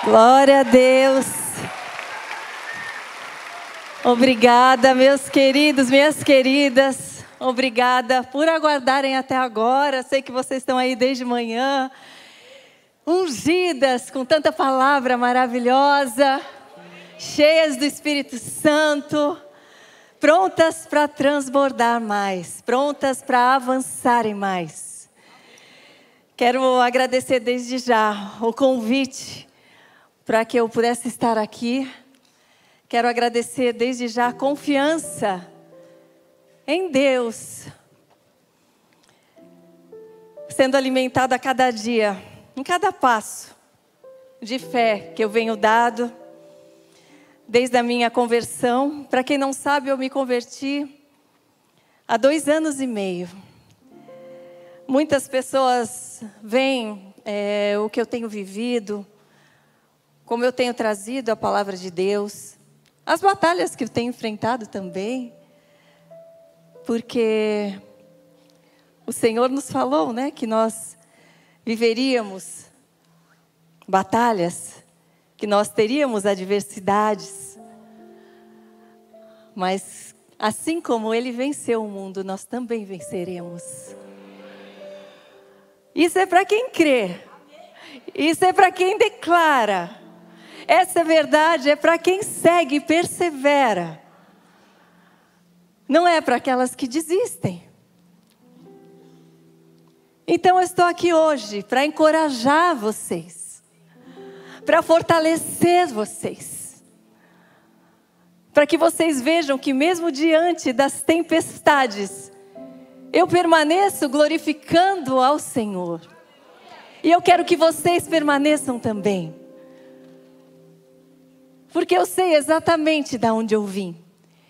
Glória a Deus. Obrigada, meus queridos, minhas queridas. Obrigada por aguardarem até agora. Sei que vocês estão aí desde manhã, ungidas com tanta palavra maravilhosa, cheias do Espírito Santo, prontas para transbordar mais, prontas para avançarem mais. Quero agradecer desde já o convite para que eu pudesse estar aqui. Quero agradecer desde já a confiança em Deus, sendo alimentada a cada dia, em cada passo de fé que eu venho dado, desde a minha conversão. Para quem não sabe, eu me converti há 2 anos e meio. Muitas pessoas veem o que eu tenho vivido, como eu tenho trazido a palavra de Deus, as batalhas que eu tenho enfrentado também, porque o Senhor nos falou, né, que nós viveríamos batalhas, que nós teríamos adversidades, mas assim como Ele venceu o mundo, nós também venceremos. Isso é para quem crê, isso é para quem declara. Essa verdade é para quem segue e persevera. Não é para aquelas que desistem. Então eu estou aqui hoje para encorajar vocês, para fortalecer vocês, para que vocês vejam que mesmo diante das tempestades, eu permaneço glorificando ao Senhor. E eu quero que vocês permaneçam também. Porque eu sei exatamente de onde eu vim.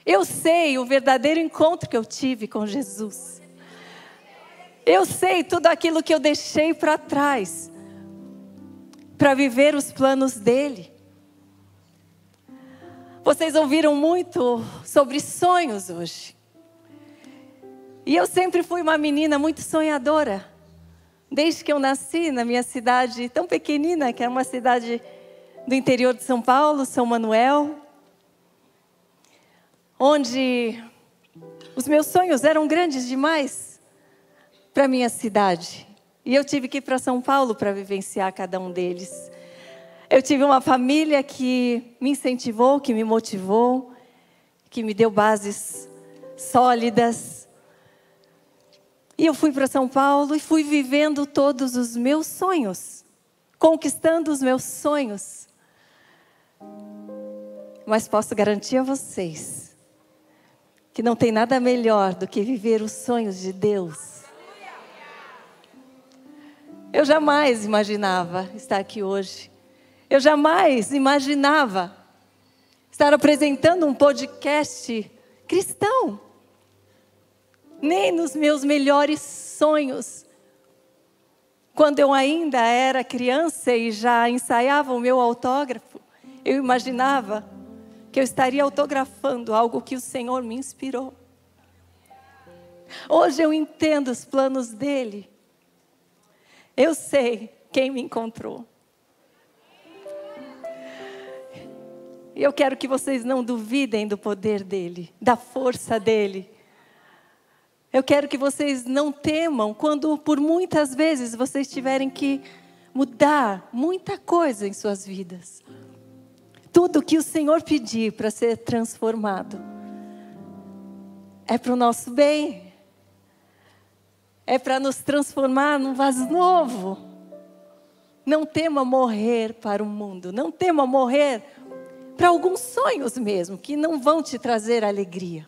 Eu sei o verdadeiro encontro que eu tive com Jesus. Eu sei tudo aquilo que eu deixei para trás, para viver os planos dEle. Vocês ouviram muito sobre sonhos hoje. E eu sempre fui uma menina muito sonhadora. Desde que eu nasci na minha cidade tão pequenina, que é uma cidade do interior de São Paulo, São Manuel, onde os meus sonhos eram grandes demais para a minha cidade. E eu tive que ir para São Paulo para vivenciar cada um deles. Eu tive uma família que me incentivou, que me motivou, que me deu bases sólidas. E eu fui para São Paulo e fui vivendo todos os meus sonhos, conquistando os meus sonhos. Mas posso garantir a vocês que não tem nada melhor do que viver os sonhos de Deus. Eu jamais imaginava estar aqui hoje. Eu jamais imaginava estar apresentando um podcast cristão. Nem nos meus melhores sonhos. Quando eu ainda era criança e já ensaiava o meu autógrafo, eu imaginava que eu estaria autografando algo que o Senhor me inspirou. Hoje eu entendo os planos dEle. Eu sei quem me encontrou. E eu quero que vocês não duvidem do poder dEle, da força dEle. Eu quero que vocês não temam quando por muitas vezes vocês tiverem que mudar muita coisa em suas vidas. Tudo que o Senhor pedir para ser transformado é para o nosso bem. É para nos transformar num vaso novo. Não tema morrer para o mundo. Não tema morrer para alguns sonhos mesmo, que não vão te trazer alegria.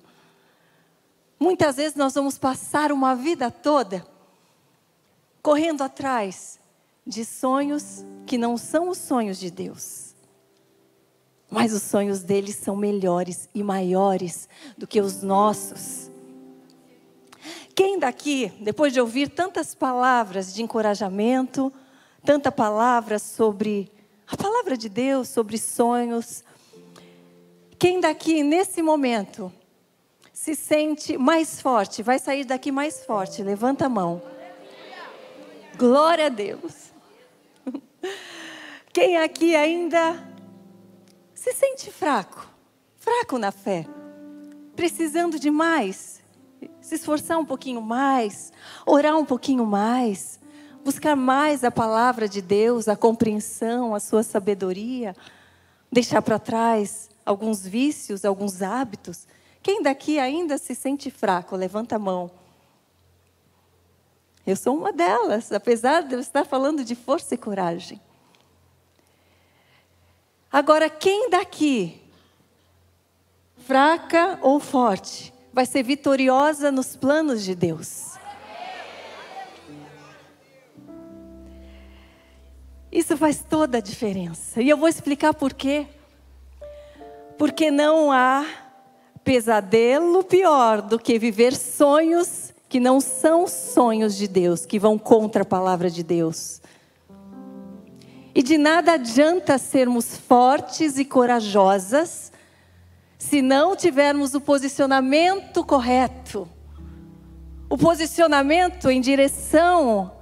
Muitas vezes nós vamos passar uma vida toda correndo atrás de sonhos que não são os sonhos de Deus. Mas os sonhos dele são melhores e maiores do que os nossos. Quem daqui, depois de ouvir tantas palavras de encorajamento, tanta palavra sobre a palavra de Deus, sobre sonhos, quem daqui nesse momento se sente mais forte, vai sair daqui mais forte? Levanta a mão. Glória a Deus. Quem aqui ainda se sente fraco? Fraco na fé? Precisando de mais? Se esforçar um pouquinho mais? Orar um pouquinho mais? Buscar mais a palavra de Deus, a compreensão, a sua sabedoria? Deixar para trás alguns vícios, alguns hábitos? Quem daqui ainda se sente fraco? Levanta a mão. Eu sou uma delas, apesar de eu estar falando de força e coragem. Agora, quem daqui, fraca ou forte, vai ser vitoriosa nos planos de Deus? Isso faz toda a diferença. E eu vou explicar por quê. Porque não há pesadelo pior do que viver sonhos que não são sonhos de Deus, que vão contra a palavra de Deus. E de nada adianta sermos fortes e corajosas se não tivermos o posicionamento correto. O posicionamento em direção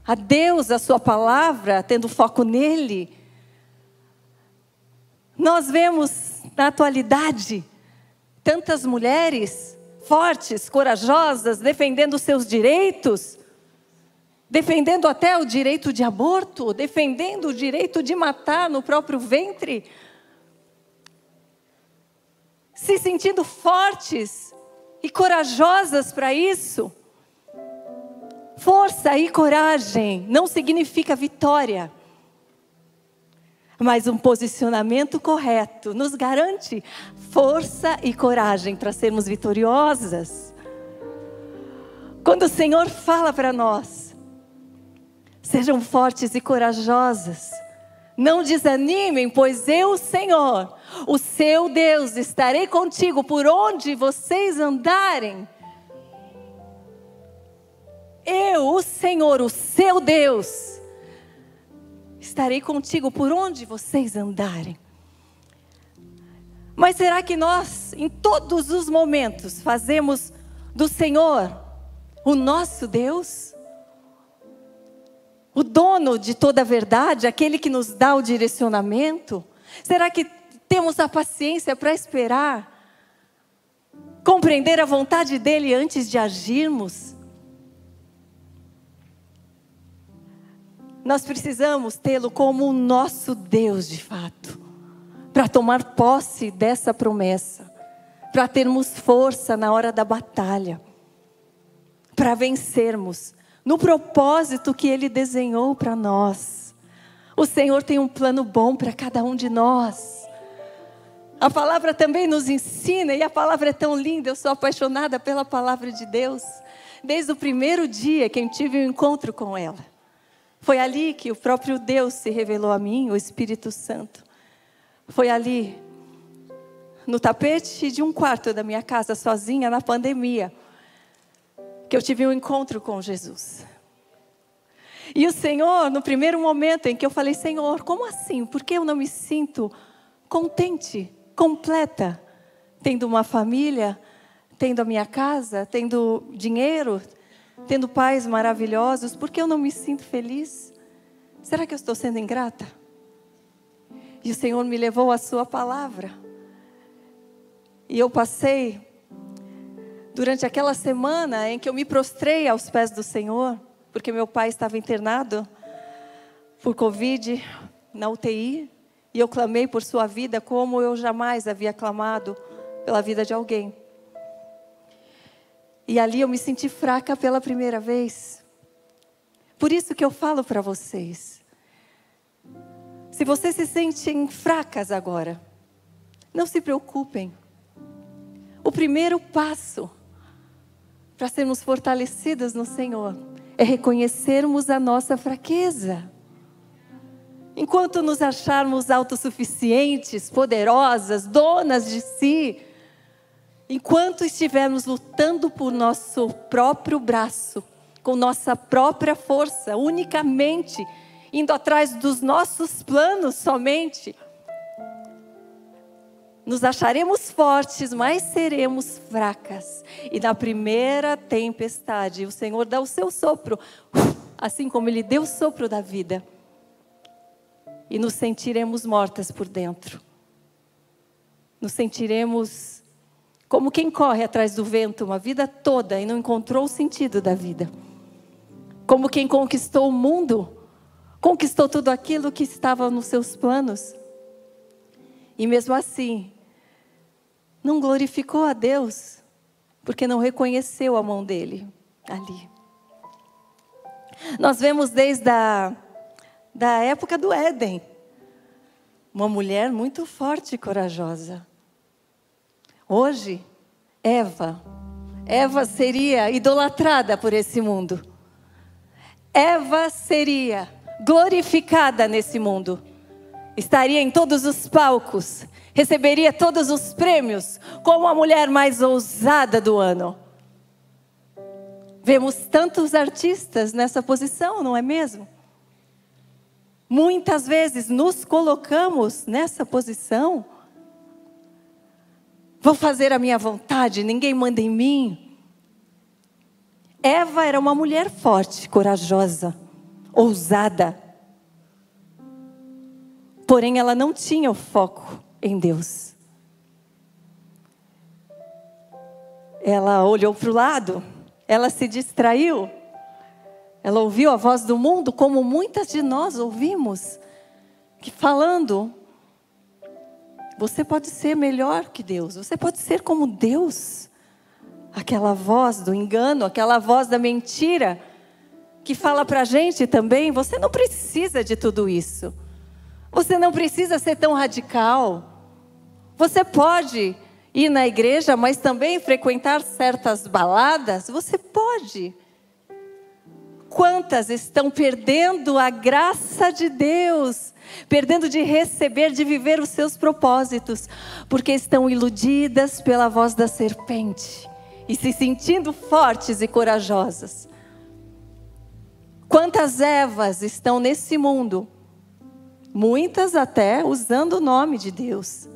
a Deus, a sua palavra, tendo foco nele. Nós vemos na atualidade tantas mulheres fortes, corajosas, defendendo os seus direitos, defendendo até o direito de aborto, defendendo o direito de matar no próprio ventre, se sentindo fortes e corajosas para isso. Força e coragem não significa vitória, mas um posicionamento correto nos garante força e coragem para sermos vitoriosas. Quando o Senhor fala para nós, sejam fortes e corajosas, não desanimem, pois eu, Senhor, o seu Deus, estarei contigo por onde vocês andarem. Eu, o Senhor, o seu Deus, estarei contigo por onde vocês andarem. Mas será que nós, em todos os momentos, fazemos do Senhor o nosso Deus? O dono de toda a verdade, aquele que nos dá o direcionamento? Será que temos a paciência para esperar, compreender a vontade dele antes de agirmos? Nós precisamos tê-lo como o nosso Deus de fato, para tomar posse dessa promessa, para termos força na hora da batalha, para vencermos no propósito que Ele desenhou para nós. O Senhor tem um plano bom para cada um de nós. A palavra também nos ensina, e a palavra é tão linda, eu sou apaixonada pela palavra de Deus, desde o primeiro dia que eu tive um encontro com ela. Foi ali que o próprio Deus se revelou a mim, o Espírito Santo. Foi ali, no tapete de um quarto da minha casa, sozinha, na pandemia, que eu tive um encontro com Jesus. E o Senhor, no primeiro momento em que eu falei, Senhor, como assim? Por que eu não me sinto contente, completa, tendo uma família, tendo a minha casa, tendo dinheiro, tendo pais maravilhosos? Por que eu não me sinto feliz? Será que eu estou sendo ingrata? E o Senhor me levou à sua palavra. E eu passei, durante aquela semana em que eu me prostrei aos pés do Senhor, porque meu pai estava internado por Covid na UTI, e eu clamei por sua vida como eu jamais havia clamado pela vida de alguém. E ali eu me senti fraca pela primeira vez. Por isso que eu falo para vocês, se vocês se sentem fracas agora, não se preocupem. O primeiro passo para sermos fortalecidas no Senhor é reconhecermos a nossa fraqueza. Enquanto nos acharmos autossuficientes, poderosas, donas de si, enquanto estivermos lutando por nosso próprio braço, com nossa própria força, unicamente, indo atrás dos nossos planos somente, nos acharemos fortes, mas seremos fracas. E na primeira tempestade, o Senhor dá o seu sopro, assim como Ele deu o sopro da vida. e nos sentiremos mortas por dentro. Nos sentiremos como quem corre atrás do vento uma vida toda e não encontrou o sentido da vida. Como quem conquistou o mundo, conquistou tudo aquilo que estava nos seus planos. E mesmo assim, não glorificou a Deus, porque não reconheceu a mão dele ali. Nós vemos desde da época do Éden, uma mulher muito forte e corajosa. Hoje, Eva seria idolatrada por esse mundo. Eva seria glorificada nesse mundo. Estaria em todos os palcos, receberia todos os prêmios como a mulher mais ousada do ano. Vemos tantos artistas nessa posição, não é mesmo? Muitas vezes nos colocamos nessa posição. Vou fazer a minha vontade, ninguém manda em mim. Eva era uma mulher forte, corajosa, ousada. Porém, ela não tinha o foco em Deus. Ela olhou para o lado, ela se distraiu. Ela ouviu a voz do mundo, como muitas de nós ouvimos, que falando, você pode ser melhor que Deus, você pode ser como Deus. Aquela voz do engano, aquela voz da mentira, que fala para a gente também, você não precisa de tudo isso. Você não precisa ser tão radical. Você pode ir na igreja, mas também frequentar certas baladas, você pode. Quantas estão perdendo a graça de Deus, perdendo de receber, de viver os seus propósitos, porque estão iludidas pela voz da serpente e se sentindo fortes e corajosas. Quantas Evas estão nesse mundo, muitas até usando o nome de Deus,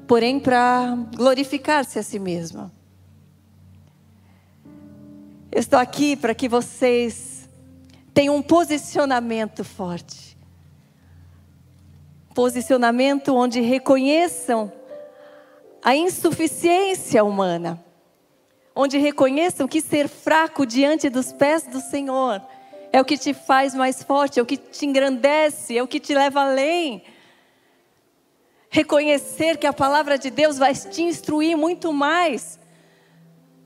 porém para glorificar-se a si mesma. Eu estou aqui para que vocês tenham um posicionamento forte. Posicionamento onde reconheçam a insuficiência humana. Onde reconheçam que ser fraco diante dos pés do Senhor é o que te faz mais forte, é o que te engrandece, é o que te leva além. Reconhecer que a palavra de Deus vai te instruir muito mais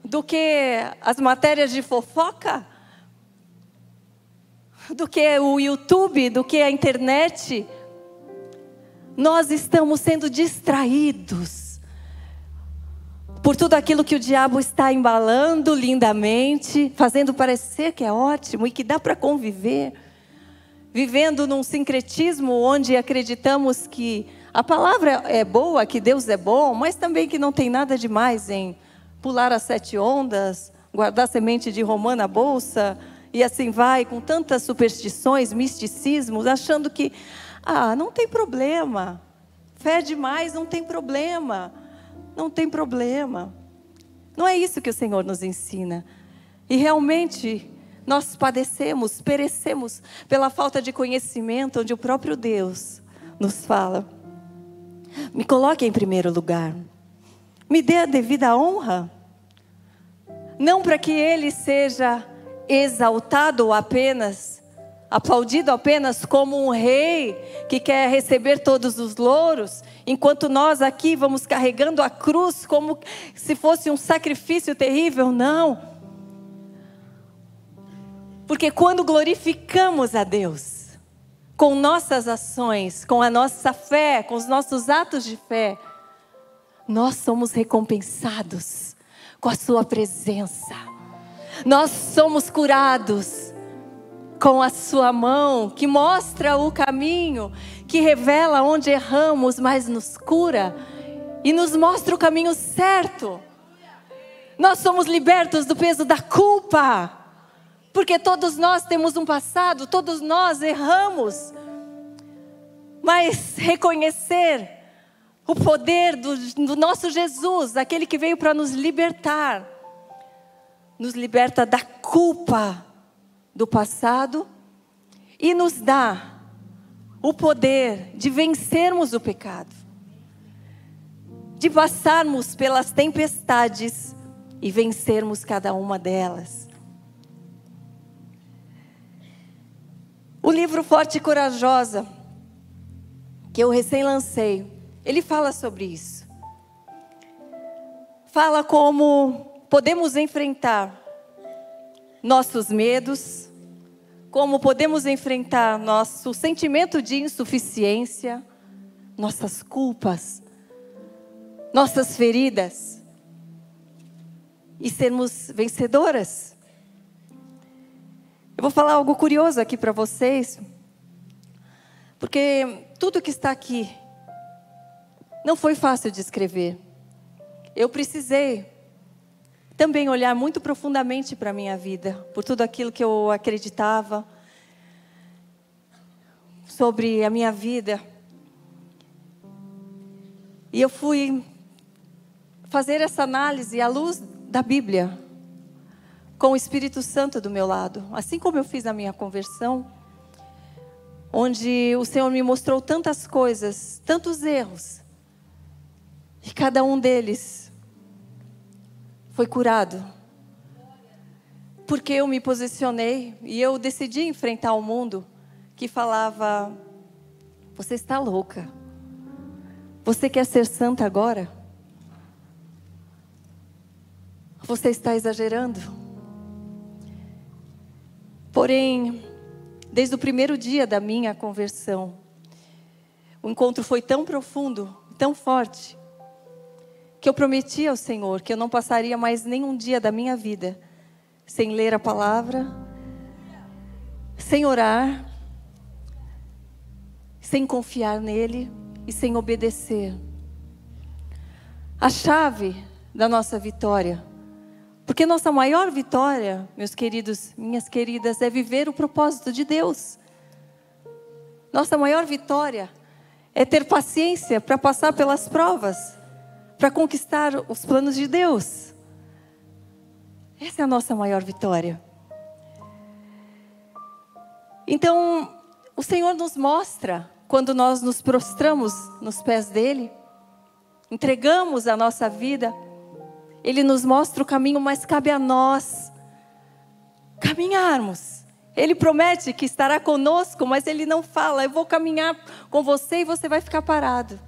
do que as matérias de fofoca, do que o YouTube, do que a internet. Nós estamos sendo distraídos por tudo aquilo que o diabo está embalando lindamente, fazendo parecer que é ótimo e que dá para conviver, vivendo num sincretismo onde acreditamos que a palavra é boa, que Deus é bom, mas também que não tem nada demais em pular as 7 ondas, guardar semente de romã na bolsa, e assim vai, com tantas superstições, misticismos, achando que, não tem problema, fé demais não tem problema, não tem problema. Não é isso que o Senhor nos ensina. E realmente, nós padecemos, perecemos pela falta de conhecimento, onde o próprio Deus nos fala. Me coloque em primeiro lugar. Me dê a devida honra. Não para que Ele seja exaltado apenas, aplaudido apenas como um rei que quer receber todos os louros, enquanto nós aqui vamos carregando a cruz como se fosse um sacrifício terrível, não. Porque quando glorificamos a Deus, com nossas ações, com a nossa fé, com os nossos atos de fé, nós somos recompensados com a sua presença. Nós somos curados com a sua mão, que mostra o caminho, que revela onde erramos, mas nos cura e nos mostra o caminho certo. Nós somos libertos do peso da culpa, porque todos nós temos um passado, todos nós erramos, mas reconhecer o poder do nosso Jesus, aquele que veio para nos libertar, nos liberta da culpa do passado e nos dá o poder de vencermos o pecado, de passarmos pelas tempestades e vencermos cada uma delas. O livro Forte e Corajosa, que eu recém lancei, ele fala sobre isso. Fala como podemos enfrentar nossos medos, como podemos enfrentar nosso sentimento de insuficiência, nossas culpas, nossas feridas, e sermos vencedoras. Eu vou falar algo curioso aqui para vocês, porque tudo que está aqui não foi fácil de escrever. Eu precisei também olhar muito profundamente para a minha vida, por tudo aquilo que eu acreditava sobre a minha vida. E eu fui fazer essa análise à luz da Bíblia, com o Espírito Santo do meu lado, assim como eu fiz na minha conversão, onde o Senhor me mostrou tantas coisas, tantos erros, e cada um deles foi curado, porque eu me posicionei e eu decidi enfrentar o mundo que falava: você está louca, você quer ser santa agora? Você está exagerando. Porém, desde o primeiro dia da minha conversão, o encontro foi tão profundo, tão forte, que eu prometi ao Senhor que eu não passaria mais nenhum dia da minha vida sem ler a palavra, sem orar, sem confiar nele e sem obedecer. A chave da nossa vitória, porque nossa maior vitória, meus queridos, minhas queridas, é viver o propósito de Deus. Nossa maior vitória é ter paciência para passar pelas provas, para conquistar os planos de Deus. Essa é a nossa maior vitória. Então, o Senhor nos mostra, quando nós nos prostramos nos pés dEle, entregamos a nossa vida, Ele nos mostra o caminho, mas cabe a nós caminharmos. Ele promete que estará conosco, mas Ele não fala: eu vou caminhar com você e você vai ficar parado.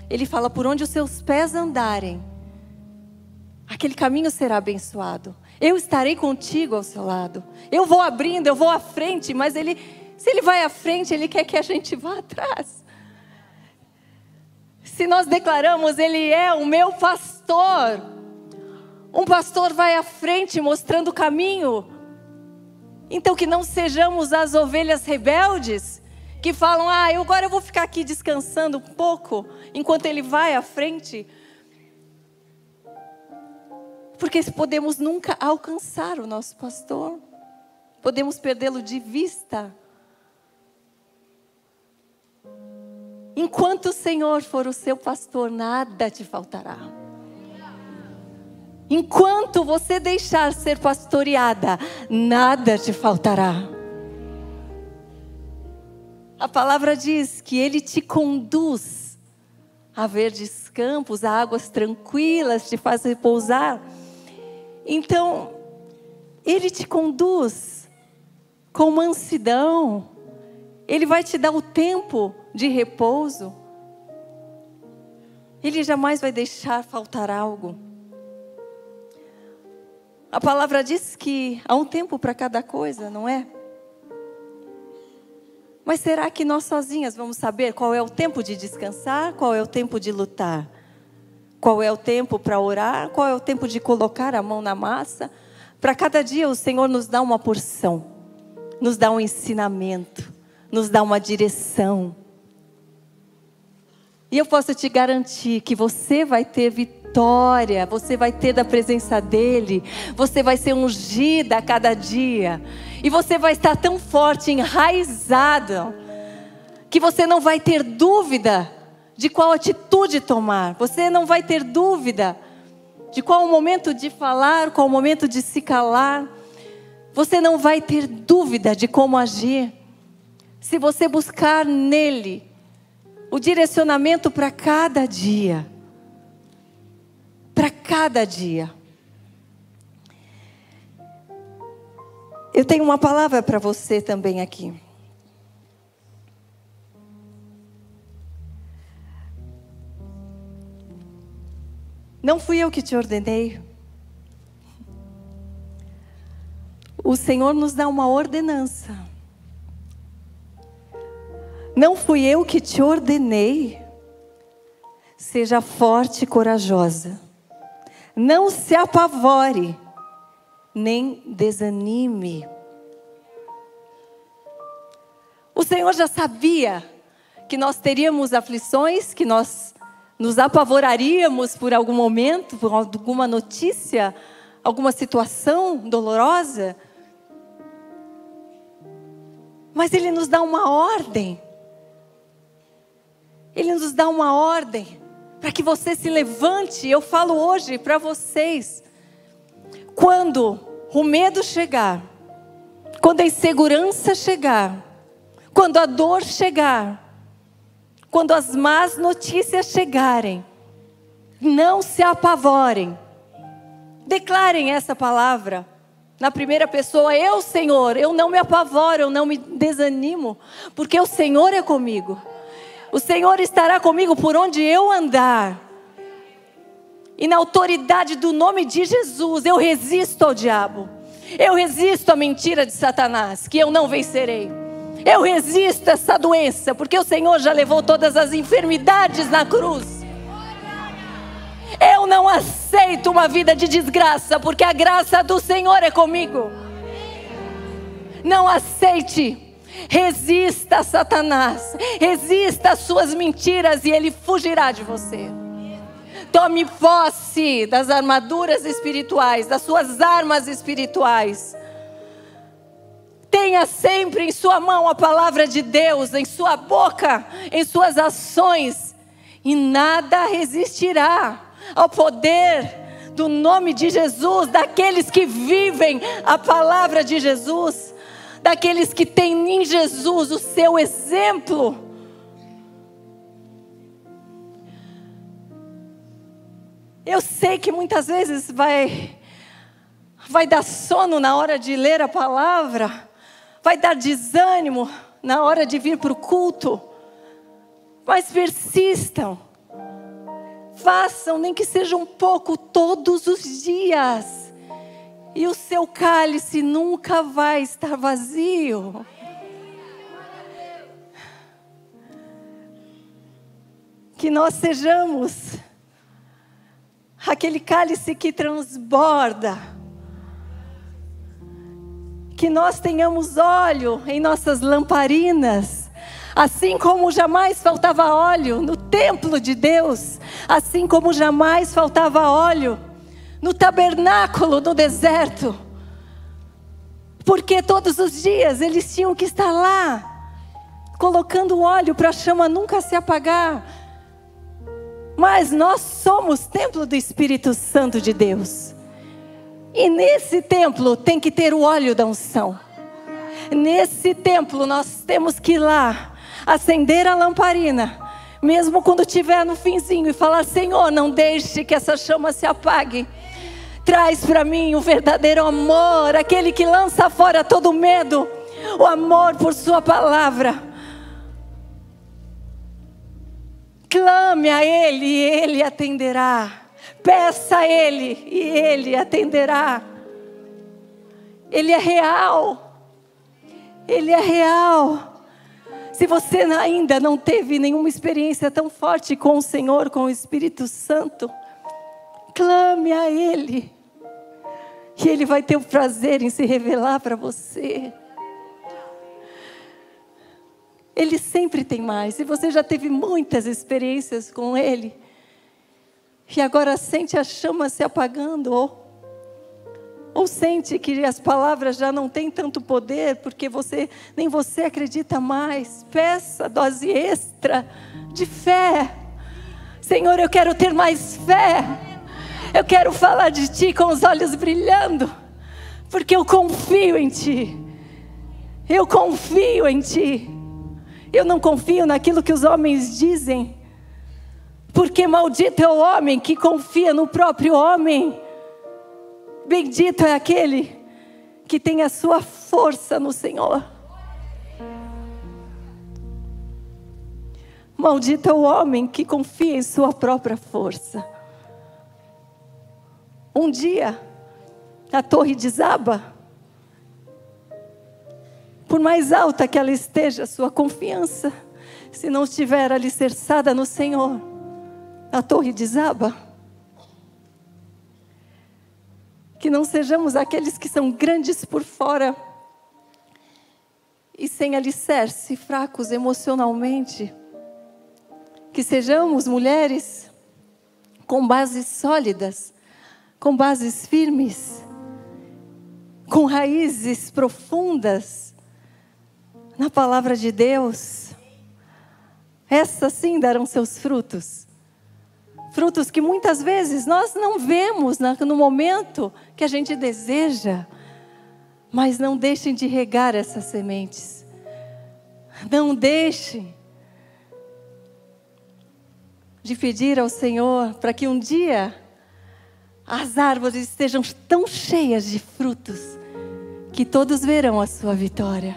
Ele fala: por onde os seus pés andarem, aquele caminho será abençoado. Eu estarei contigo ao seu lado. Eu vou abrindo, eu vou à frente, mas se Ele vai à frente, Ele quer que a gente vá atrás. Se nós declaramos: Ele é o meu pastor, um pastor vai à frente mostrando o caminho. Então que não sejamos as ovelhas rebeldes, que falam: agora eu vou ficar aqui descansando um pouco, enquanto Ele vai à frente. Porque podemos nunca alcançar o nosso pastor, podemos perdê-lo de vista. Enquanto o Senhor for o seu pastor, nada te faltará. Enquanto você deixar ser pastoreada, nada te faltará. A palavra diz que Ele te conduz a verdes campos, a águas tranquilas, te faz repousar. Então, Ele te conduz com mansidão. Ele vai te dar o tempo de repouso. Ele jamais vai deixar faltar algo. A palavra diz que há um tempo para cada coisa, não é? Mas será que nós sozinhas vamos saber qual é o tempo de descansar? Qual é o tempo de lutar? Qual é o tempo para orar? Qual é o tempo de colocar a mão na massa? Para cada dia o Senhor nos dá uma porção, nos dá um ensinamento, nos dá uma direção. E eu posso te garantir que você vai ter vitória, você vai ter da presença dEle, você vai ser ungida a cada dia, e você vai estar tão forte, enraizado, que você não vai ter dúvida de qual atitude tomar, você não vai ter dúvida de qual o momento de falar, qual o momento de se calar, você não vai ter dúvida de como agir, se você buscar nele o direcionamento para cada dia. Para cada dia. Eu tenho uma palavra para você também aqui. Não fui eu que te ordenei. O Senhor nos dá uma ordenança. Não fui eu que te ordenei. Seja forte e corajosa. Não se apavore, nem desanime. O Senhor já sabia que nós teríamos aflições, que nós nos apavoraríamos por algum momento, por alguma notícia, alguma situação dolorosa. Mas Ele nos dá uma ordem. Ele nos dá uma ordem para que você se levante. Eu falo hoje para vocês, quando o medo chegar, quando a insegurança chegar, quando a dor chegar, quando as más notícias chegarem, não se apavorem. Declarem essa palavra na primeira pessoa: eu, Senhor, eu não me apavoro, eu não me desanimo, porque o Senhor é comigo. O Senhor estará comigo por onde eu andar. E na autoridade do nome de Jesus, eu resisto ao diabo. Eu resisto à mentira de Satanás, que eu não vencerei. Eu resisto a essa doença, porque o Senhor já levou todas as enfermidades na cruz. Eu não aceito uma vida de desgraça, porque a graça do Senhor é comigo. Não aceite. Resista a Satanás. Resista às suas mentiras e ele fugirá de você. Tome posse das armaduras espirituais, das suas armas espirituais. Tenha sempre em sua mão a palavra de Deus, em sua boca, em suas ações. E nada resistirá ao poder do nome de Jesus, daqueles que vivem a palavra de Jesus, daqueles que têm em Jesus o seu exemplo. Eu sei que muitas vezes vai dar sono na hora de ler a palavra, vai dar desânimo na hora de vir para o culto, mas persistam, façam, nem que seja um pouco, todos os dias, e o seu cálice nunca vai estar vazio. Que nós sejamos aquele cálice que transborda, que nós tenhamos óleo em nossas lamparinas, assim como jamais faltava óleo no templo de Deus, assim como jamais faltava óleo no tabernáculo no deserto, porque todos os dias eles tinham que estar lá, colocando óleo para a chama nunca se apagar. Mas nós somos templo do Espírito Santo de Deus. E nesse templo tem que ter o óleo da unção. Nesse templo nós temos que ir lá, acender a lamparina, mesmo quando estiver no finzinho, e falar: Senhor, não deixe que essa chama se apague. Traz para mim o verdadeiro amor, aquele que lança fora todo medo, o amor por sua palavra. Clame a Ele e Ele atenderá. Peça a Ele e Ele atenderá. Ele é real. Ele é real. Se você ainda não teve nenhuma experiência tão forte com o Senhor, com o Espírito Santo, clame a Ele. E Ele vai ter o prazer em se revelar para você. Ele sempre tem mais. E você já teve muitas experiências com Ele, e agora sente a chama se apagando, ou sente que as palavras já não têm tanto poder, porque nem você acredita mais. Peça dose extra de fé. Senhor, eu quero ter mais fé. Eu quero falar de Ti com os olhos brilhando, porque eu confio em Ti. Eu confio em Ti. Eu não confio naquilo que os homens dizem, porque maldito é o homem que confia no próprio homem. Bendito é aquele que tem a sua força no Senhor. Maldito é o homem que confia em sua própria força. Um dia, a torre desaba. Por mais alta que ela esteja, sua confiança, se não estiver alicerçada no Senhor, a torre desaba. Que não sejamos aqueles que são grandes por fora e sem alicerce, fracos emocionalmente. Que sejamos mulheres com bases sólidas, com bases firmes, com raízes profundas na palavra de Deus. Essas sim darão seus frutos. Frutos que muitas vezes nós não vemos no momento que a gente deseja. Mas não deixem de regar essas sementes. Não deixem de pedir ao Senhor para que um dia as árvores estejam tão cheias de frutos que todos verão a sua vitória.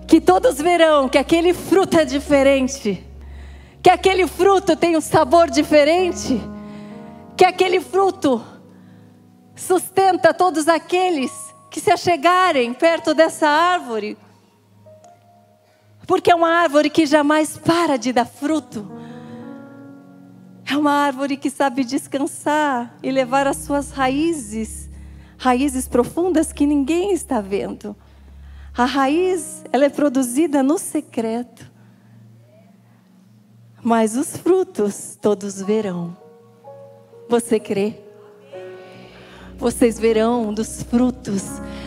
Que todos verão que aquele fruto é diferente, que aquele fruto tem um sabor diferente, que aquele fruto sustenta todos aqueles que se achegarem perto dessa árvore, porque é uma árvore que jamais para de dar fruto. É uma árvore que sabe descansar e levar as suas raízes profundas que ninguém está vendo. A raiz, ela é produzida no secreto. Mas os frutos todos verão. Você crê? Vocês verão dos frutos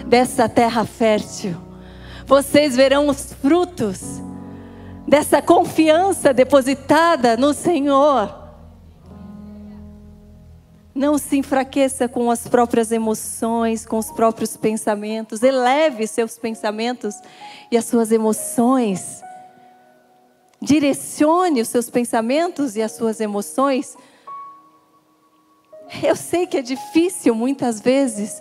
dessa terra fértil. Vocês verão os frutos dessa confiança depositada no Senhor. Não se enfraqueça com as próprias emoções, com os próprios pensamentos. Eleve seus pensamentos e as suas emoções. Direcione os seus pensamentos e as suas emoções. Eu sei que é difícil muitas vezes,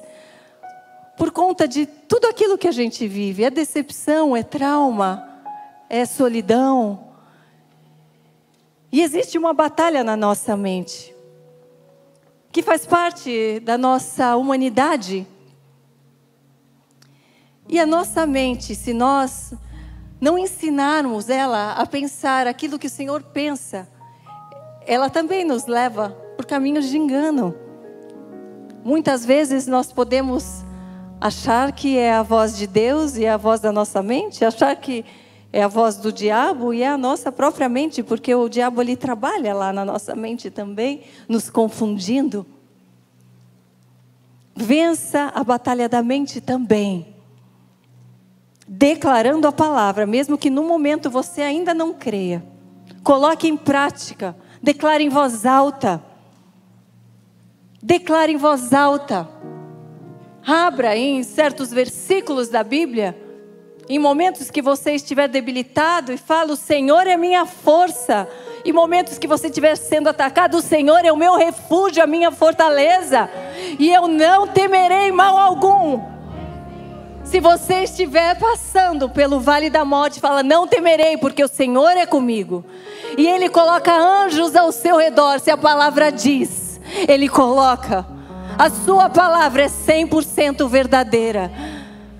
por conta de tudo aquilo que a gente vive. É decepção, é trauma, é solidão. E existe uma batalha na nossa mente, que faz parte da nossa humanidade. E a nossa mente, se nós não ensinarmos ela a pensar aquilo que o Senhor pensa, ela também nos leva por caminhos de engano. Muitas vezes nós podemos achar que é a voz de Deus e é a voz da nossa mente, achar que é a voz do diabo e é a nossa própria mente, porque o diabo ele trabalha lá na nossa mente também, nos confundindo. Vença a batalha da mente também, declarando a palavra, mesmo que no momento você ainda não creia. Coloque em prática, declare em voz alta. Declare em voz alta. Abra em certos versículos da Bíblia, em momentos que você estiver debilitado, e fala: o Senhor é minha força. Em momentos que você estiver sendo atacado, o Senhor é o meu refúgio, a minha fortaleza, e eu não temerei mal algum. Se você estiver passando pelo vale da morte, fala: não temerei, porque o Senhor é comigo. E Ele coloca anjos ao seu redor. Se a palavra diz, Ele coloca. A sua palavra é 100% verdadeira.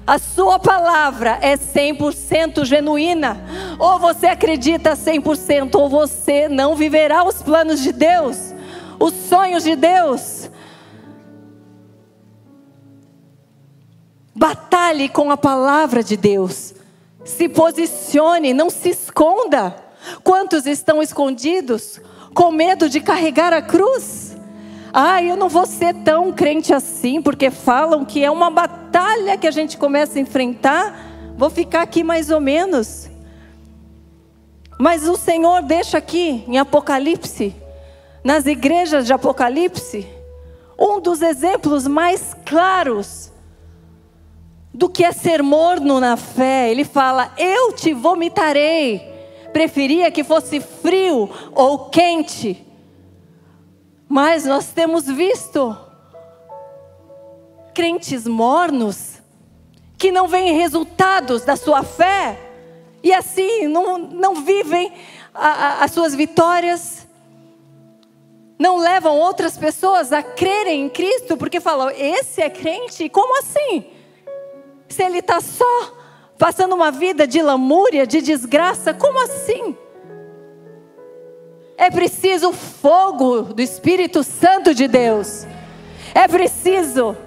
A sua palavra é 100% genuína. Ou você acredita 100%, ou você não viverá os planos de Deus, os sonhos de Deus. Batalhe com a palavra de Deus. Se posicione, não se esconda. Quantos estão escondidos com medo de carregar a cruz? Eu não vou ser tão crente assim, porque falam que é uma batalha que a gente começa a enfrentar. Vou ficar aqui mais ou menos. Mas o Senhor deixa aqui em Apocalipse, nas igrejas de Apocalipse, um dos exemplos mais claros do que é ser morno na fé. Ele fala: eu te vomitarei. Preferia que fosse frio ou quente. Mas nós temos visto crentes mornos, que não veem resultados da sua fé, e assim não vivem as suas vitórias, não levam outras pessoas a crerem em Cristo, porque falam: esse é crente? Como assim? Se ele está só passando uma vida de lamúria, de desgraça, como assim? É preciso fogo do Espírito Santo de Deus. É preciso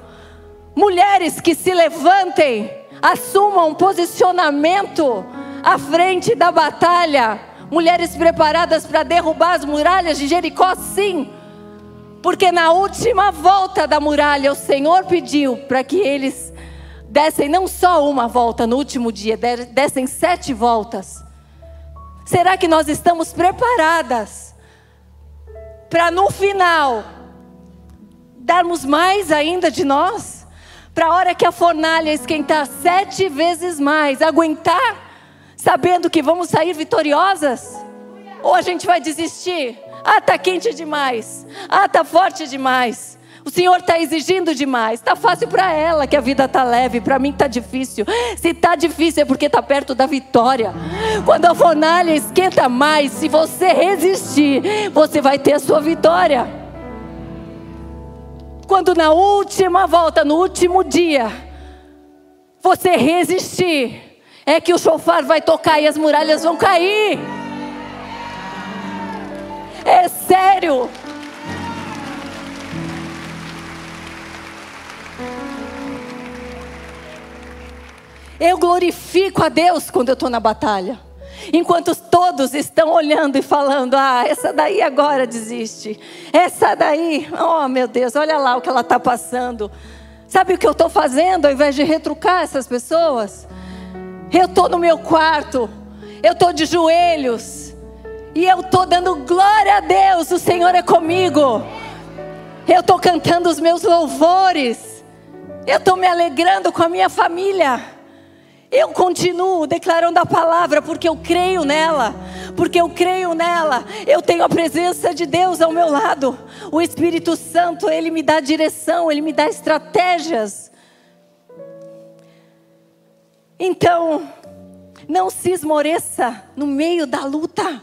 mulheres que se levantem, assumam um posicionamento à frente da batalha. Mulheres preparadas para derrubar as muralhas de Jericó, sim. Porque na última volta da muralha, o Senhor pediu para que eles dessem não só uma volta no último dia, dessem 7 voltas. Será que nós estamos preparadas para no final darmos mais ainda de nós? Para a hora que a fornalha esquentar 7 vezes mais, aguentar, sabendo que vamos sair vitoriosas? Ou a gente vai desistir? Ah, está quente demais. Ah, está forte demais. O Senhor está exigindo demais. Está fácil para ela que a vida está leve, para mim está difícil. Se está difícil é porque está perto da vitória. Quando a fornalha esquenta mais, se você resistir, você vai ter a sua vitória. Quando na última volta, no último dia, você resistir, é que o chofar vai tocar e as muralhas vão cair. É sério. Eu glorifico a Deus quando eu estou na batalha. Enquanto todos estão olhando e falando: ah, essa daí agora desiste. Essa daí, oh meu Deus, olha lá o que ela está passando. Sabe o que eu estou fazendo ao invés de retrucar essas pessoas? Eu estou no meu quarto, eu estou de joelhos, e eu estou dando glória a Deus. O Senhor é comigo. Eu estou cantando os meus louvores. Eu estou me alegrando com a minha família. Eu continuo declarando a palavra porque eu creio nela. Porque eu creio nela. Eu tenho a presença de Deus ao meu lado. O Espírito Santo, Ele me dá direção, Ele me dá estratégias. Então, não se esmoreça no meio da luta.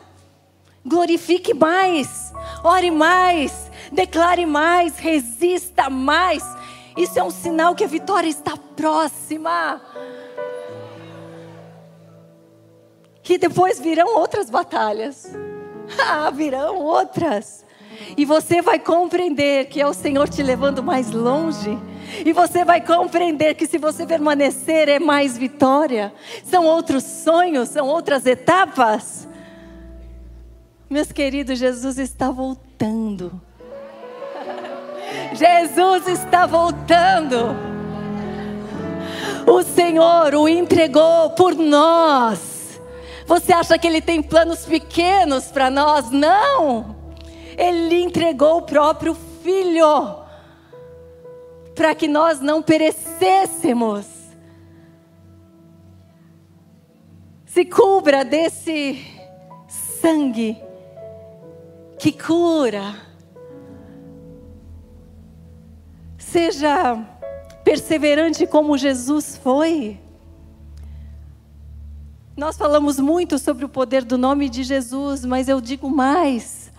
Glorifique mais, ore mais, declare mais, resista mais. Isso é um sinal que a vitória está próxima. Que depois virão outras batalhas. Virão outras. E você vai compreender que é o Senhor te levando mais longe. E você vai compreender que se você permanecer é mais vitória. São outros sonhos, são outras etapas. Meus queridos, Jesus está voltando. Jesus está voltando. O Senhor o entregou por nós. Você acha que Ele tem planos pequenos para nós? Não! Ele entregou o próprio Filho para que nós não perecêssemos. Se cubra desse sangue que cura. Seja perseverante como Jesus foi. Nós falamos muito sobre o poder do nome de Jesus, mas eu digo mais.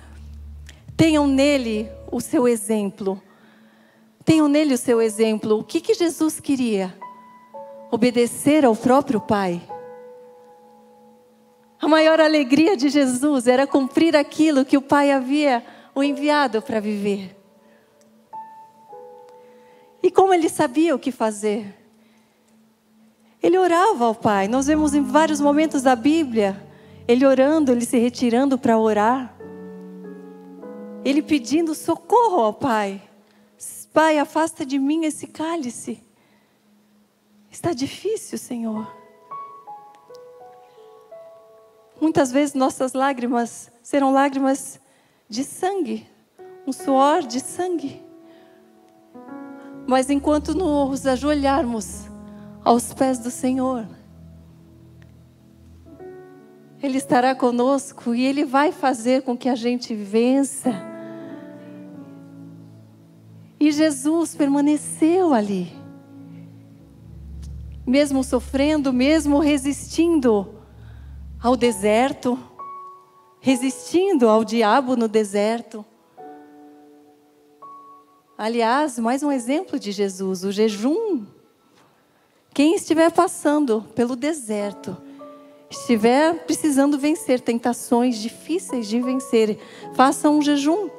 Tenham nele o seu exemplo. Tenham nele o seu exemplo. O que Jesus queria? Obedecer ao próprio Pai. A maior alegria de Jesus era cumprir aquilo que o Pai havia o enviado para viver. E como ele sabia o que fazer? Ele orava ao Pai. Nós vemos em vários momentos da Bíblia, ele orando, ele se retirando para orar. Ele pedindo socorro ao Pai. Pai, afasta de mim esse cálice. Está difícil, Senhor. Muitas vezes nossas lágrimas serão lágrimas de sangue, um suor de sangue. Mas enquanto nos ajoelharmos aos pés do Senhor. Ele estará conosco e Ele vai fazer com que a gente vença. E Jesus permaneceu ali, mesmo sofrendo, mesmo resistindo ao deserto, resistindo ao diabo no deserto. Aliás, mais um exemplo de Jesus, o jejum. Quem estiver passando pelo deserto, estiver precisando vencer tentações difíceis de vencer, faça um jejum.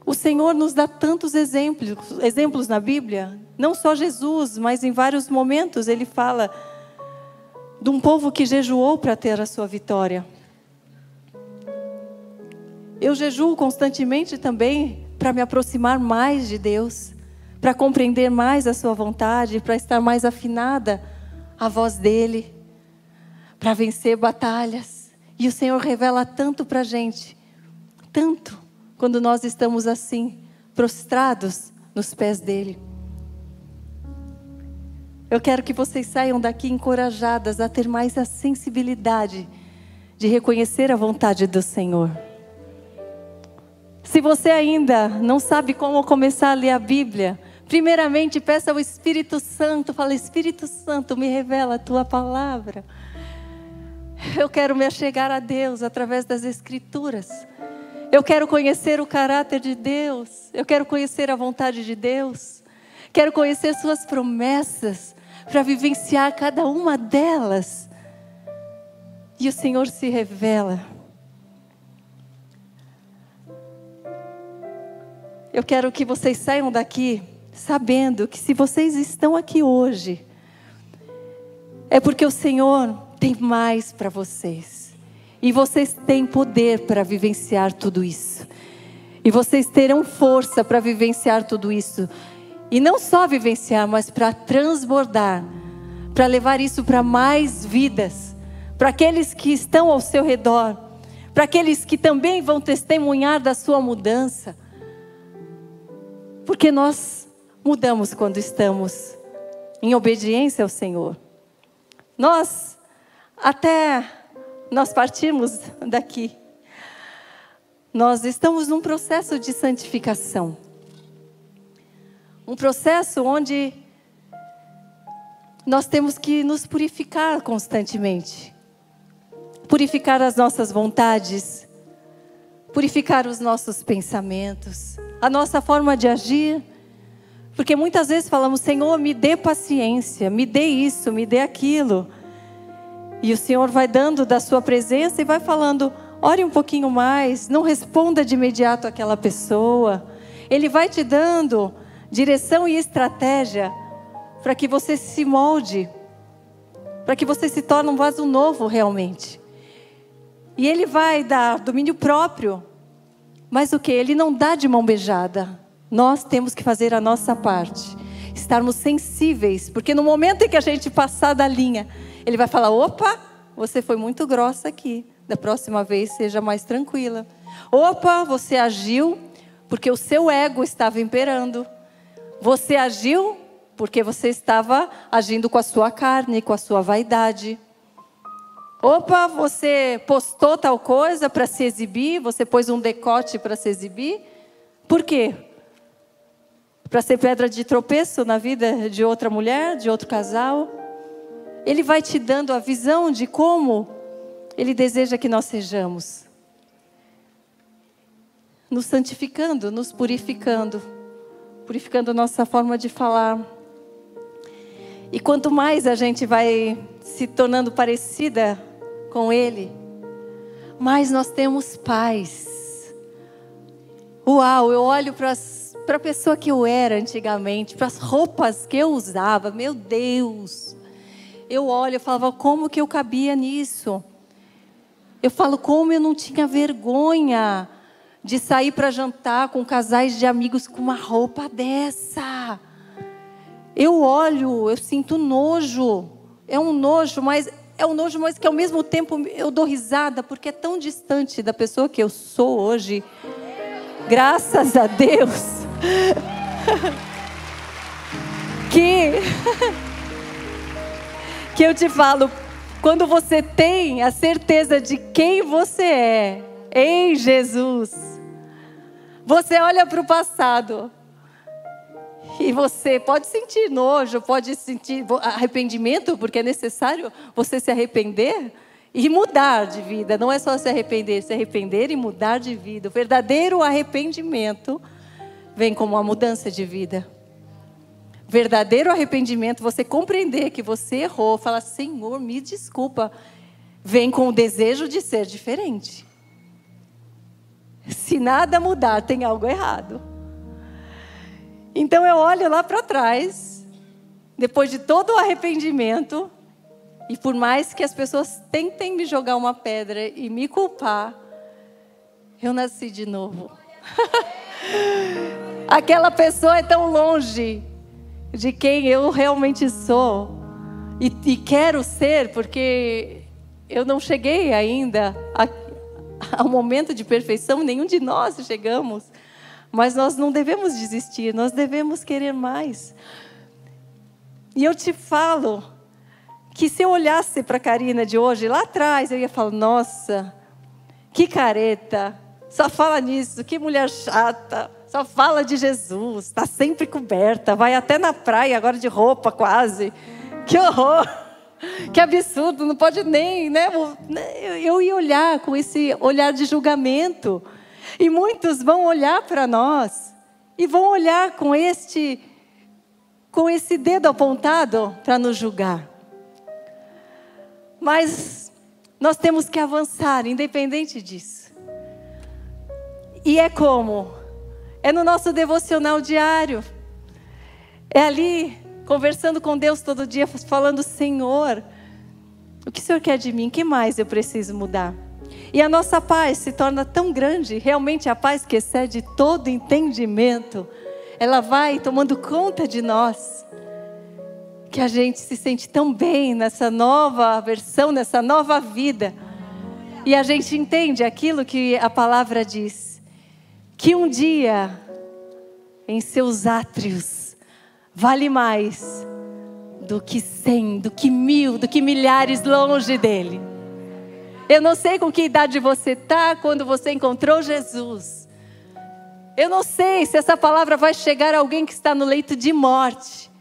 O Senhor nos dá tantos exemplos na Bíblia, não só Jesus, mas em vários momentos Ele fala de um povo que jejuou para ter a sua vitória. Eu jejuo constantemente também para me aproximar mais de Deus, para compreender mais a sua vontade, para estar mais afinada à voz dEle, para vencer batalhas. E o Senhor revela tanto para a gente, tanto, quando nós estamos assim, prostrados nos pés dEle. Eu quero que vocês saiam daqui encorajadas a ter mais a sensibilidade de reconhecer a vontade do Senhor. Se você ainda não sabe como começar a ler a Bíblia, primeiramente peça ao Espírito Santo, fala: Espírito Santo, me revela a tua palavra. Eu quero me achegar a Deus através das Escrituras. Eu quero conhecer o caráter de Deus. Eu quero conhecer a vontade de Deus. Quero conhecer suas promessas para vivenciar cada uma delas. E o Senhor se revela. Eu quero que vocês saiam daqui sabendo que se vocês estão aqui hoje, é porque o Senhor tem mais para vocês. E vocês têm poder para vivenciar tudo isso. E vocês terão força para vivenciar tudo isso. E não só vivenciar, mas para transbordar. Para levar isso para mais vidas. Para aqueles que estão ao seu redor. Para aqueles que também vão testemunhar da sua mudança. Porque nós mudamos quando estamos em obediência ao Senhor. Até nós partirmos daqui, nós estamos num processo de santificação. Um processo onde nós temos que nos purificar constantemente. Purificar as nossas vontades, purificar os nossos pensamentos, a nossa forma de agir. Porque muitas vezes falamos: Senhor, me dê paciência, me dê isso, me dê aquilo. E o Senhor vai dando da sua presença e vai falando: ore um pouquinho mais, não responda de imediato àquela pessoa. Ele vai te dando direção e estratégia para que você se molde, para que você se torne um vaso novo realmente. E Ele vai dar domínio próprio, mas o que? Ele não dá de mão beijada. Nós temos que fazer a nossa parte, estarmos sensíveis, porque no momento em que a gente passar da linha, Ele vai falar: opa, você foi muito grossa aqui. Da próxima vez, seja mais tranquila. Opa, você agiu porque o seu ego estava imperando. Você agiu porque você estava agindo com a sua carne, com a sua vaidade. Opa, você postou tal coisa para se exibir. Você pôs um decote para se exibir. Por quê? Para ser pedra de tropeço na vida de outra mulher, de outro casal. Ele vai te dando a visão de como Ele deseja que nós sejamos. Nos santificando, nos purificando. Purificando nossa forma de falar. E quanto mais a gente vai se tornando parecida com Ele, mais nós temos paz. Uau, eu olho para a pessoa que eu era antigamente, para as roupas que eu usava, meu Deus. Eu olho e falava: como que eu cabia nisso? Eu falo: como eu não tinha vergonha de sair para jantar com casais de amigos com uma roupa dessa. Eu olho, eu sinto nojo. É um nojo, mas que ao mesmo tempo eu dou risada, porque é tão distante da pessoa que eu sou hoje. Graças a Deus. que que eu te falo, quando você tem a certeza de quem você é em Jesus, você olha para o passado e você pode sentir nojo, pode sentir arrependimento, porque é necessário você se arrepender e mudar de vida. Não é só se arrepender e mudar de vida. O verdadeiro arrependimento vem como uma mudança de vida. Verdadeiro arrependimento, você compreender que você errou, falar, Senhor, me desculpa, vem com o desejo de ser diferente. Se nada mudar, tem algo errado. Então eu olho lá para trás, depois de todo o arrependimento, e por mais que as pessoas tentem me jogar uma pedra e me culpar, eu nasci de novo. Aquela pessoa é tão longe de quem eu realmente sou e quero ser, porque eu não cheguei ainda ao momento de perfeição, nenhum de nós chegamos, mas nós não devemos desistir, nós devemos querer mais. E eu te falo que se eu olhasse para a Karina de hoje, lá atrás, eu ia falar, nossa, que careta, só fala nisso, que mulher chata, só fala de Jesus, está sempre coberta, vai até na praia agora de roupa quase. Que horror, que absurdo, não pode nem, né? Eu ia olhar com esse olhar de julgamento. E muitos vão olhar para nós e vão olhar com esse dedo apontado para nos julgar. Mas nós temos que avançar, independente disso. E é como? É no nosso devocional diário. É ali, conversando com Deus todo dia, falando, Senhor, o que o Senhor quer de mim? O que mais eu preciso mudar? E a nossa paz se torna tão grande, realmente a paz que excede todo entendimento, ela vai tomando conta de nós, que a gente se sente tão bem nessa nova versão, nessa nova vida. E a gente entende aquilo que a palavra diz, que um dia, em seus átrios, vale mais do que 100, do que 1000, do que milhares longe dele. Eu não sei com que idade você está quando você encontrou Jesus. Eu não sei se essa palavra vai chegar a alguém que está no leito de morte.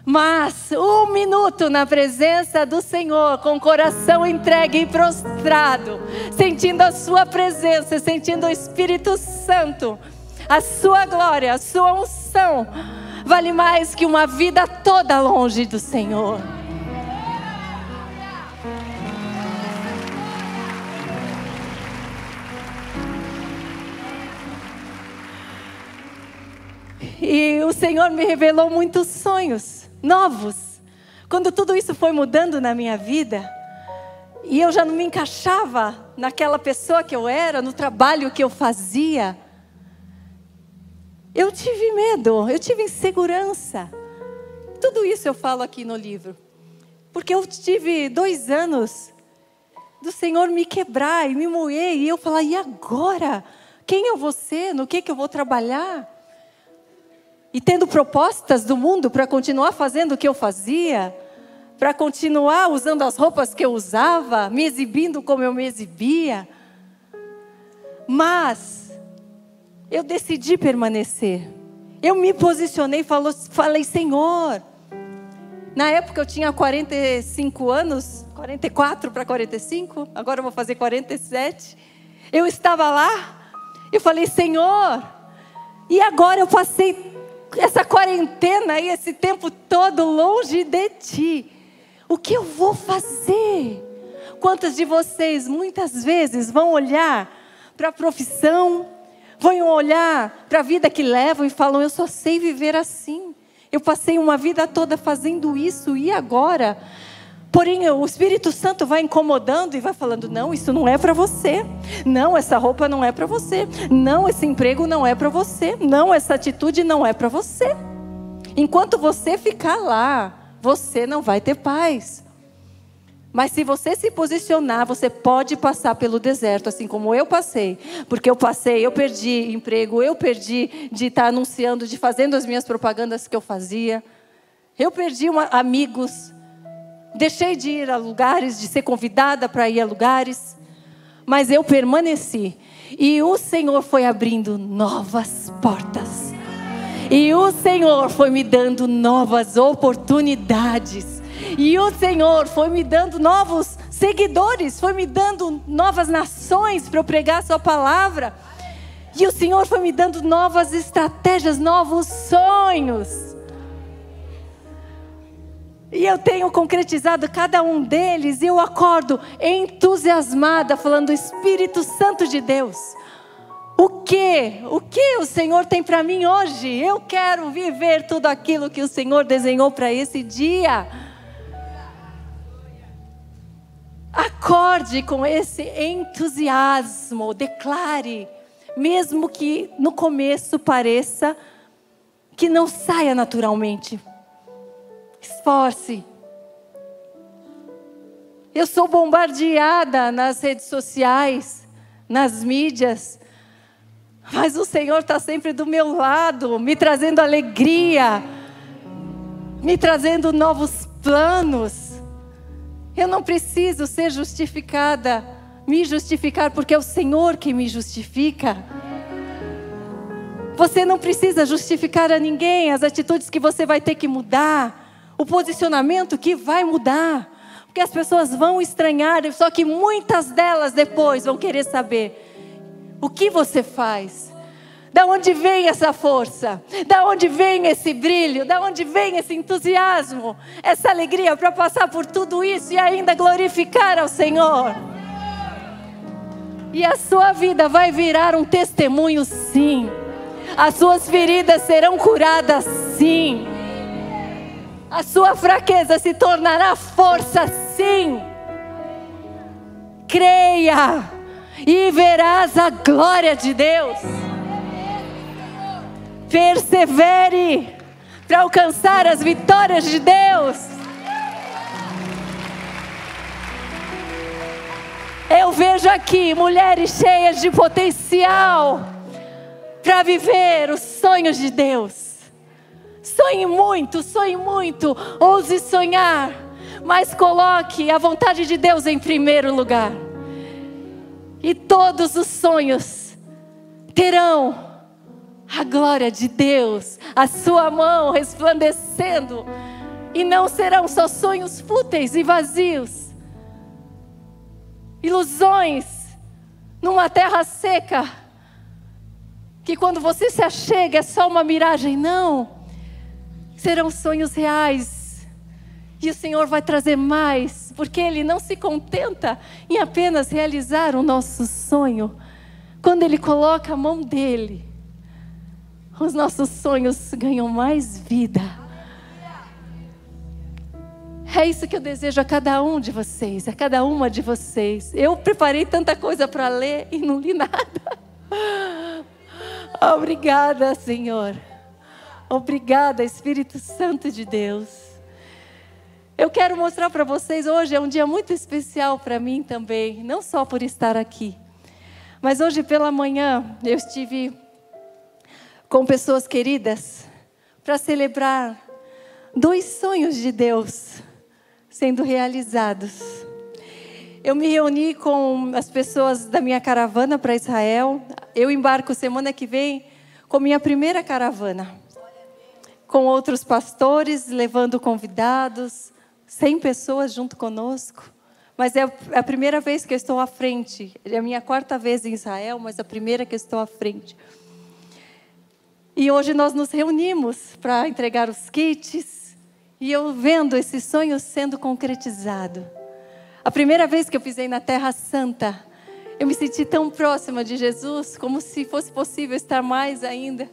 Mas 1 minuto na presença do Senhor, com o coração entregue e prostrado, sentindo a sua presença, sentindo o Espírito Santo, a sua glória, a sua unção, vale mais que uma vida toda longe do Senhor. E o Senhor me revelou muitos sonhos novos. Quando tudo isso foi mudando na minha vida, e eu já não me encaixava naquela pessoa que eu era, no trabalho que eu fazia, eu tive medo, eu tive insegurança. Tudo isso eu falo aqui no livro, porque eu tive 2 anos do Senhor me quebrar e me moer, e eu falar, e agora? Quem eu vou ser? No que eu vou trabalhar? E tendo propostas do mundo para continuar fazendo o que eu fazia, para continuar usando as roupas que eu usava, me exibindo como eu me exibia. Mas eu decidi permanecer. Eu me posicionei e falei, Senhor. Na época eu tinha 45 anos, 44 para 45, agora eu vou fazer 47. Eu estava lá, eu falei, Senhor, e agora eu passei essa quarentena e esse tempo todo longe de Ti. O que eu vou fazer? Quantos de vocês muitas vezes vão olhar para a profissão, vão olhar para a vida que levam e falam, eu só sei viver assim. Eu passei uma vida toda fazendo isso e agora? Porém, o Espírito Santo vai incomodando e vai falando, não, isso não é para você. Não, essa roupa não é para você. Não, esse emprego não é para você. Não, essa atitude não é para você. Enquanto você ficar lá, você não vai ter paz. Mas se você se posicionar, você pode passar pelo deserto, assim como eu passei. Porque eu perdi emprego, eu perdi de estar anunciando, de fazendo as minhas propagandas que eu fazia. Eu perdi amigos. Deixei de ir a lugares, de ser convidada para ir a lugares. Mas eu permaneci. E o Senhor foi abrindo novas portas. E o Senhor foi me dando novas oportunidades. E o Senhor foi me dando novos seguidores. Foi me dando novas nações para eu pregar a sua palavra. E o Senhor foi me dando novas estratégias, novos sonhos. E eu tenho concretizado cada um deles. E eu acordo entusiasmada, falando: Espírito Santo de Deus, o que o Senhor tem para mim hoje? Eu quero viver tudo aquilo que o Senhor desenhou para esse dia. Acorde com esse entusiasmo, declare, mesmo que no começo pareça que não saia naturalmente. Esforce. Eu sou bombardeada nas redes sociais, nas mídias, mas o Senhor está sempre do meu lado, me trazendo alegria, me trazendo novos planos. Eu não preciso ser justificada, me justificar, porque é o Senhor que me justifica. Você não precisa justificar a ninguém as atitudes que você vai ter que mudar, o posicionamento que vai mudar, porque as pessoas vão estranhar, só que muitas delas depois vão querer saber o que você faz. Da onde vem essa força? Da onde vem esse brilho? Da onde vem esse entusiasmo? Essa alegria para passar por tudo isso e ainda glorificar ao Senhor? E a sua vida vai virar um testemunho, sim. As suas feridas serão curadas, sim. A sua fraqueza se tornará força, sim. Creia e verás a glória de Deus. Persevere para alcançar as vitórias de Deus. Eu vejo aqui mulheres cheias de potencial para viver os sonhos de Deus. Sonhe muito, ouse sonhar, mas coloque a vontade de Deus em primeiro lugar. E todos os sonhos terão a glória de Deus, a sua mão resplandecendo. E não serão só sonhos fúteis e vazios, ilusões numa terra seca, que quando você se achega é só uma miragem. Não, serão sonhos reais. E o Senhor vai trazer mais, porque Ele não se contenta em apenas realizar o nosso sonho. Quando Ele coloca a mão dEle, os nossos sonhos ganham mais vida. É isso que eu desejo a cada um de vocês, a cada uma de vocês. Eu preparei tanta coisa para ler e não li nada. Obrigada, Senhor. Obrigada, Espírito Santo de Deus. Eu quero mostrar para vocês, hoje é um dia muito especial para mim também, não só por estar aqui, mas hoje pela manhã eu estive com pessoas queridas para celebrar 2 sonhos de Deus sendo realizados. Eu me reuni com as pessoas da minha caravana para Israel. Eu embarco semana que vem com minha primeira caravana, com outros pastores, levando convidados, 100 pessoas junto conosco. Mas é a primeira vez que eu estou à frente. É a minha 4ª vez em Israel, mas a primeira que eu estou à frente. E hoje nós nos reunimos para entregar os kits. E eu vendo esse sonho sendo concretizado. A primeira vez que eu pisei na Terra Santa, eu me senti tão próxima de Jesus, como se fosse possível estar mais ainda.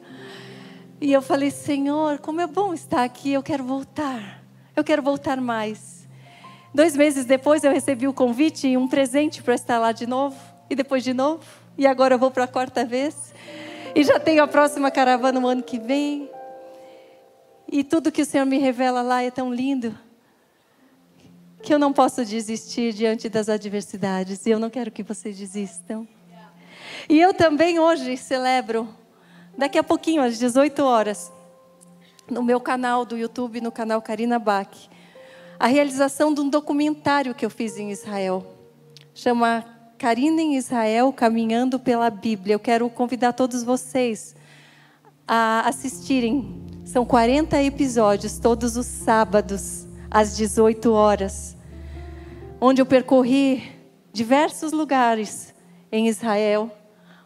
E eu falei: Senhor, como é bom estar aqui, eu quero voltar mais. 2 meses depois eu recebi o convite e um presente para estar lá de novo, e depois de novo, e agora eu vou para a 4ª vez, e já tenho a próxima caravana no ano que vem, e tudo que o Senhor me revela lá é tão lindo, que eu não posso desistir diante das adversidades, e eu não quero que vocês desistam. E eu também hoje celebro, daqui a pouquinho, às 18 horas, no meu canal do YouTube, no canal Karina Bach, a realização de um documentário que eu fiz em Israel. Chama Karina em Israel, Caminhando pela Bíblia. Eu quero convidar todos vocês a assistirem. São 40 episódios, todos os sábados, às 18 horas. Onde eu percorri diversos lugares em Israel.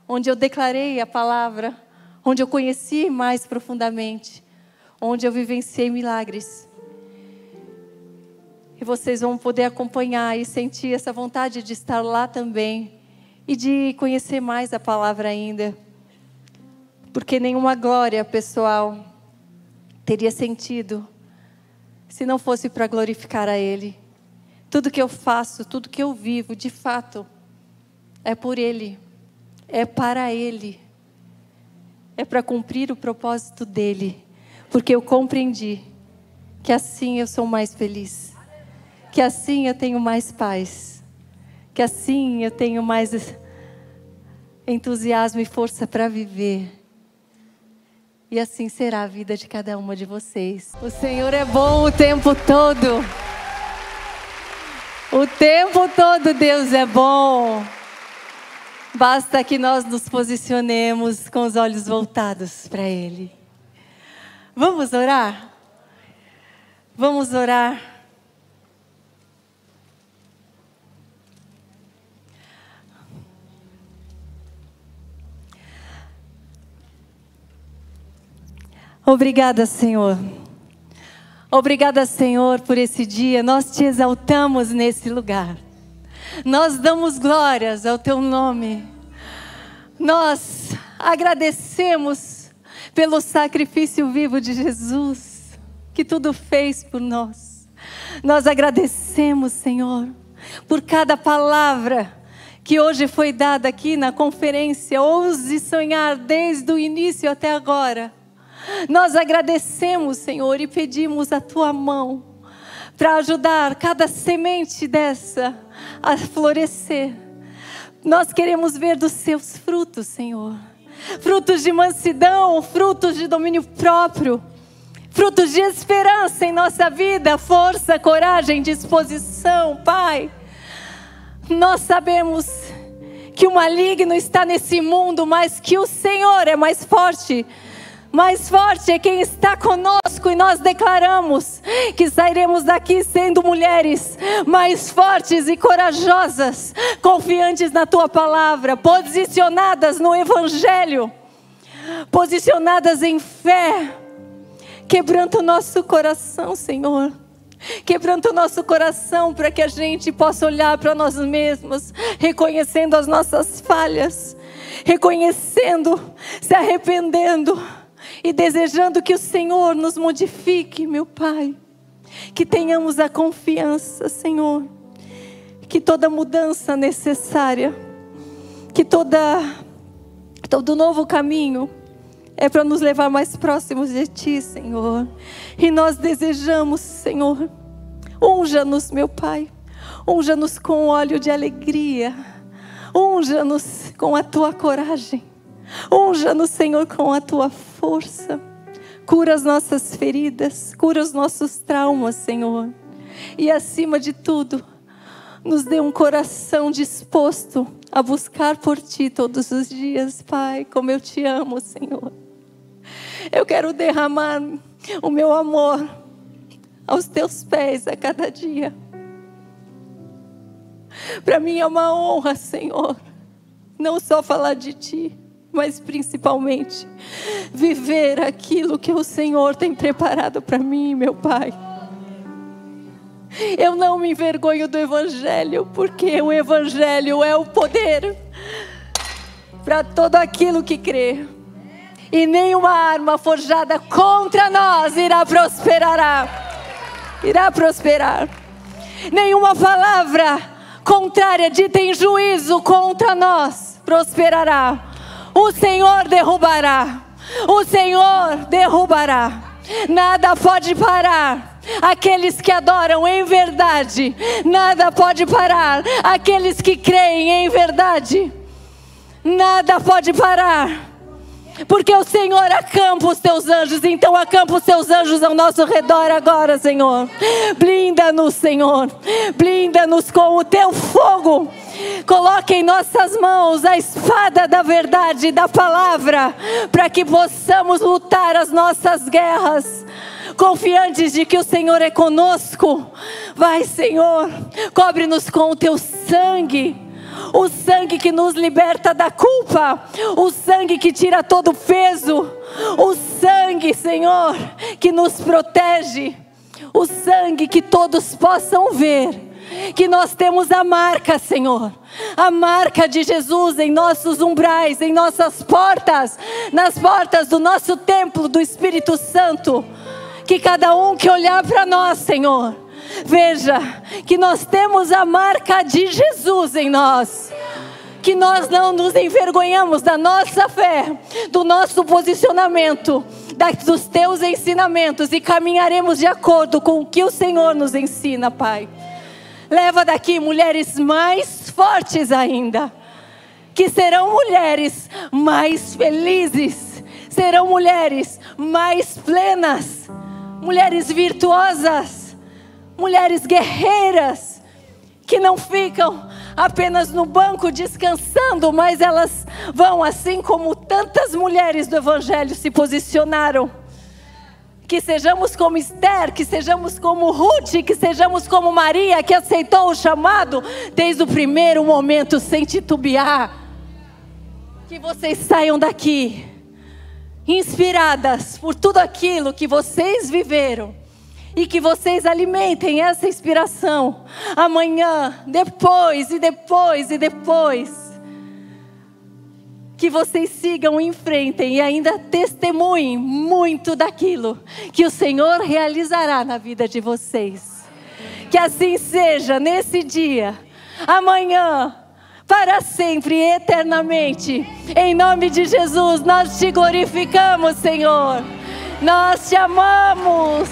Onde eu declarei a palavra. Onde eu conheci mais profundamente. Onde eu vivenciei milagres. E vocês vão poder acompanhar e sentir essa vontade de estar lá também. E de conhecer mais a palavra ainda. Porque nenhuma glória pessoal teria sentido se não fosse para glorificar a Ele. Tudo que eu faço, tudo que eu vivo, de fato, é por Ele. É para Ele. É para cumprir o propósito dEle. Porque eu compreendi que assim eu sou mais feliz. Que assim eu tenho mais paz. Que assim eu tenho mais entusiasmo e força para viver. E assim será a vida de cada uma de vocês. O Senhor é bom o tempo todo. O tempo todo Deus é bom. Basta que nós nos posicionemos com os olhos voltados para Ele. Vamos orar? Vamos orar. Obrigada, Senhor. Obrigada, Senhor, por esse dia. Nós te exaltamos nesse lugar. Nós damos glórias ao teu nome. Nós agradecemos pelo sacrifício vivo de Jesus, que tudo fez por nós. Nós agradecemos, Senhor, por cada palavra que hoje foi dada aqui na conferência. Ouse sonhar desde o início até agora. Nós agradecemos, Senhor, e pedimos a Tua mão para ajudar cada semente dessa a florescer. Nós queremos ver dos seus frutos, Senhor. Frutos de mansidão, frutos de domínio próprio, frutos de esperança em nossa vida, força, coragem, disposição, Pai. Nós sabemos que o maligno está nesse mundo, mas que o Senhor é mais forte. Mais forte é quem está conosco, e nós declaramos que sairemos daqui sendo mulheres mais fortes e corajosas, confiantes na Tua palavra, posicionadas no Evangelho, posicionadas em fé. Quebranta o nosso coração, Senhor. Quebranta o nosso coração para que a gente possa olhar para nós mesmos, reconhecendo as nossas falhas, reconhecendo, se arrependendo e desejando que o Senhor nos modifique, meu Pai. Que tenhamos a confiança, Senhor, que toda mudança necessária, que todo novo caminho é para nos levar mais próximos de Ti, Senhor. E nós desejamos, Senhor, unja-nos, meu Pai. Unja-nos com óleo de alegria. Unja-nos com a Tua coragem. Unja-nos, Senhor, com a Tua força. Cura as nossas feridas, cura os nossos traumas, Senhor. E acima de tudo, nos dê um coração disposto a buscar por Ti todos os dias, Pai. Como eu Te amo, Senhor. Eu quero derramar o meu amor aos Teus pés a cada dia. Para mim é uma honra, Senhor, não só falar de Ti, mas principalmente viver aquilo que o Senhor tem preparado para mim, meu Pai. Eu não me envergonho do Evangelho, porque o Evangelho é o poder para todo aquilo que crê. E nenhuma arma forjada contra nós irá prosperar. Nenhuma palavra contrária dita em juízo contra nós prosperará. O Senhor derrubará. O Senhor derrubará. Nada pode parar aqueles que adoram em verdade. Nada pode parar aqueles que creem em verdade. Nada pode parar. Porque o Senhor acampa os teus anjos. Então acampa os teus anjos ao nosso redor agora, Senhor. Blinda-nos, Senhor. Blinda-nos com o teu fogo. Coloque em nossas mãos a espada da verdade e da palavra, para que possamos lutar as nossas guerras, confiantes de que o Senhor é conosco. Vai, Senhor, cobre-nos com o teu sangue, o sangue que nos liberta da culpa, o sangue que tira todo o peso, o sangue, Senhor, que nos protege, o sangue que todos possam ver que nós temos a marca, Senhor, a marca de Jesus em nossos umbrais, em nossas portas, nas portas do nosso templo do Espírito Santo. Que cada um que olhar para nós, Senhor, veja que nós temos a marca de Jesus em nós. Que nós não nos envergonhamos da nossa fé, do nosso posicionamento, dos teus ensinamentos, e caminharemos de acordo com o que o Senhor nos ensina, Pai. Leva daqui mulheres mais fortes ainda, que serão mulheres mais felizes, serão mulheres mais plenas, mulheres virtuosas, mulheres guerreiras, que não ficam apenas no banco descansando, mas elas vão, assim como tantas mulheres do Evangelho se posicionaram. Que sejamos como Esther, que sejamos como Ruth, que sejamos como Maria, que aceitou o chamado desde o primeiro momento, sem titubear. Que vocês saiam daqui inspiradas por tudo aquilo que vocês viveram, e que vocês alimentem essa inspiração amanhã, depois e depois e depois. Que vocês sigam em frente e ainda testemunhem muito daquilo que o Senhor realizará na vida de vocês. Que assim seja nesse dia, amanhã, para sempre e eternamente. Em nome de Jesus, nós te glorificamos, Senhor. Nós te amamos.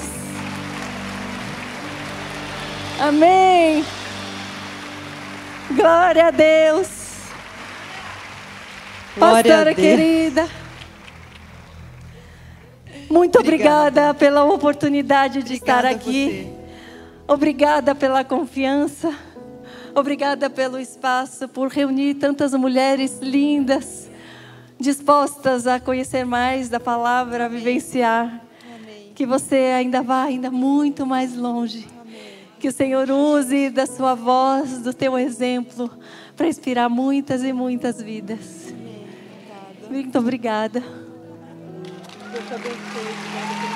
Amém. Glória a Deus. Pastora querida, muito obrigada pela oportunidade de estar aqui. Obrigada pela confiança. Obrigada pelo espaço, por reunir tantas mulheres lindas, dispostas a conhecer mais da palavra, a vivenciar. Amém. Que você ainda vá muito mais longe. Amém. Que o Senhor use da sua voz, do teu exemplo, para inspirar muitas e muitas vidas. Muito obrigada. Deus te abençoe.